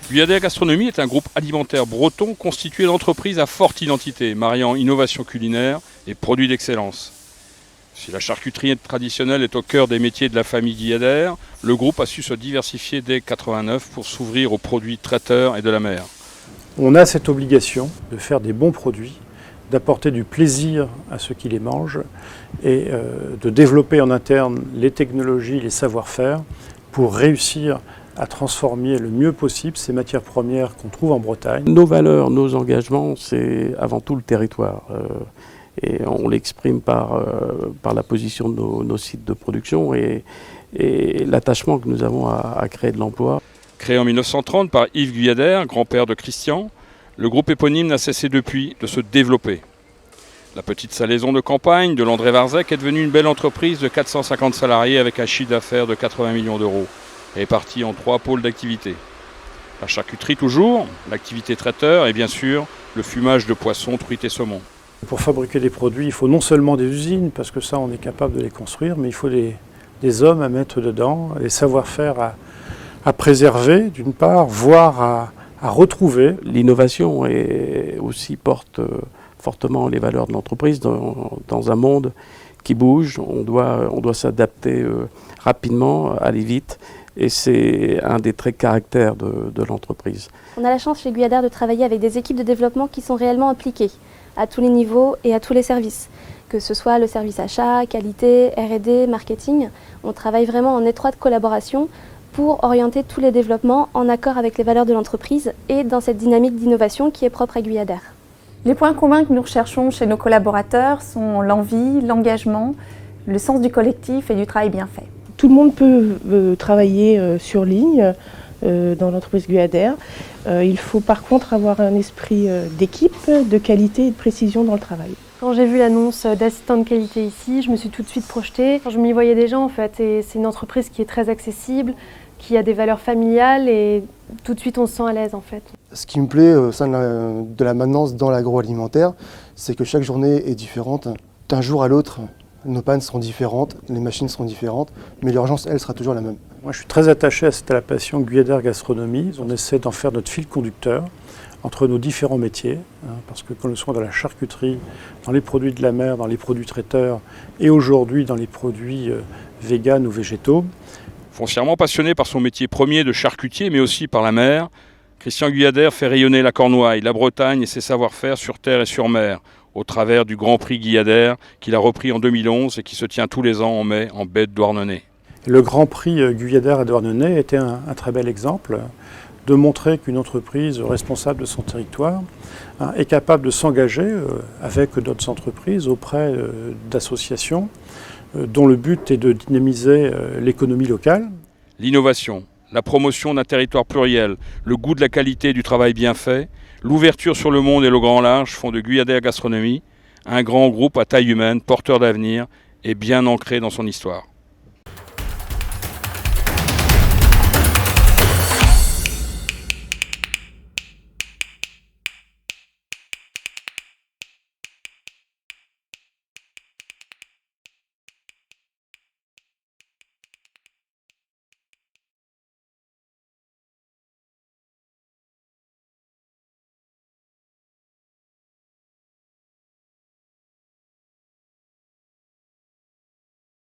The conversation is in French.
Guyader Gastronomie est un groupe alimentaire breton constitué d'entreprises à forte identité, mariant innovation culinaire et produits d'excellence. Si la charcuterie traditionnelle est au cœur des métiers de la famille Guyader, le groupe a su se diversifier dès 1989 pour s'ouvrir aux produits traiteurs et de la mer. On a cette obligation de faire des bons produits, d'apporter du plaisir à ceux qui les mangent et de développer en interne les technologies, les savoir-faire pour réussir à transformer le mieux possible ces matières premières qu'on trouve en Bretagne. Nos valeurs, nos engagements, c'est avant tout le territoire. Et on l'exprime par la position de nos sites de production et l'attachement que nous avons à créer de l'emploi. Créé en 1930 par Yves Guyader, grand-père de Christian, le groupe éponyme n'a cessé depuis de se développer. La petite salaison de campagne de l'André Varzec est devenue une belle entreprise de 450 salariés avec un chiffre d'affaires de 80 millions d'euros. Elle est partie en 3 pôles d'activité. La charcuterie toujours, l'activité traiteur et bien sûr le fumage de poissons, truites et saumons. Pour fabriquer des produits, il faut non seulement des usines, parce que ça on est capable de les construire, mais il faut des hommes à mettre dedans, des savoir-faire à préserver d'une part, voire à retrouver. L'innovation aussi porte fortement les valeurs de l'entreprise dans un monde qui bouge. On doit s'adapter rapidement, aller vite. Et c'est un des traits de caractère de l'entreprise. On a la chance chez Guyader de travailler avec des équipes de développement qui sont réellement impliquées à tous les niveaux et à tous les services. Que ce soit le service achat, qualité, R&D, marketing, on travaille vraiment en étroite collaboration pour orienter tous les développements en accord avec les valeurs de l'entreprise et dans cette dynamique d'innovation qui est propre à Guyader. Les points communs que nous recherchons chez nos collaborateurs sont l'envie, l'engagement, le sens du collectif et du travail bien fait. Tout le monde peut travailler sur ligne dans l'entreprise Guyader. Il faut par contre avoir un esprit d'équipe, de qualité et de précision dans le travail. Quand j'ai vu l'annonce d'assistant de qualité ici, je me suis tout de suite projetée. Je m'y voyais déjà en fait, et c'est une entreprise qui est très accessible, qui a des valeurs familiales et tout de suite on se sent à l'aise en fait. Ce qui me plaît au sein de la maintenance dans l'agroalimentaire, c'est que chaque journée est différente. D'un jour à l'autre, nos pannes seront différentes, les machines seront différentes, mais l'urgence, elle, sera toujours la même. Moi, je suis très attaché à cette appellation Guyader Gastronomie. On essaie d'en faire notre fil conducteur entre nos différents métiers, parce que quand nous sommes dans la charcuterie, dans les produits de la mer, dans les produits traiteurs et aujourd'hui dans les produits véganes ou végétaux. Foncièrement passionné par son métier premier de charcutier, mais aussi par la mer, Christian Guyader fait rayonner la Cornouaille, la Bretagne et ses savoir-faire sur terre et sur mer, au travers du Grand Prix Guyader qu'il a repris en 2011 et qui se tient tous les ans en mai en baie de Douarnenez. Le Grand Prix Guyader à Douarnenez était un très bel exemple de montrer qu'une entreprise responsable de son territoire est capable de s'engager avec d'autres entreprises auprès d'associations dont le but est de dynamiser l'économie locale. L'innovation, la promotion d'un territoire pluriel, le goût de la qualité du travail bien fait, l'ouverture sur le monde et le grand large font de Guyader Gastronomie un grand groupe à taille humaine, porteur d'avenir et bien ancré dans son histoire.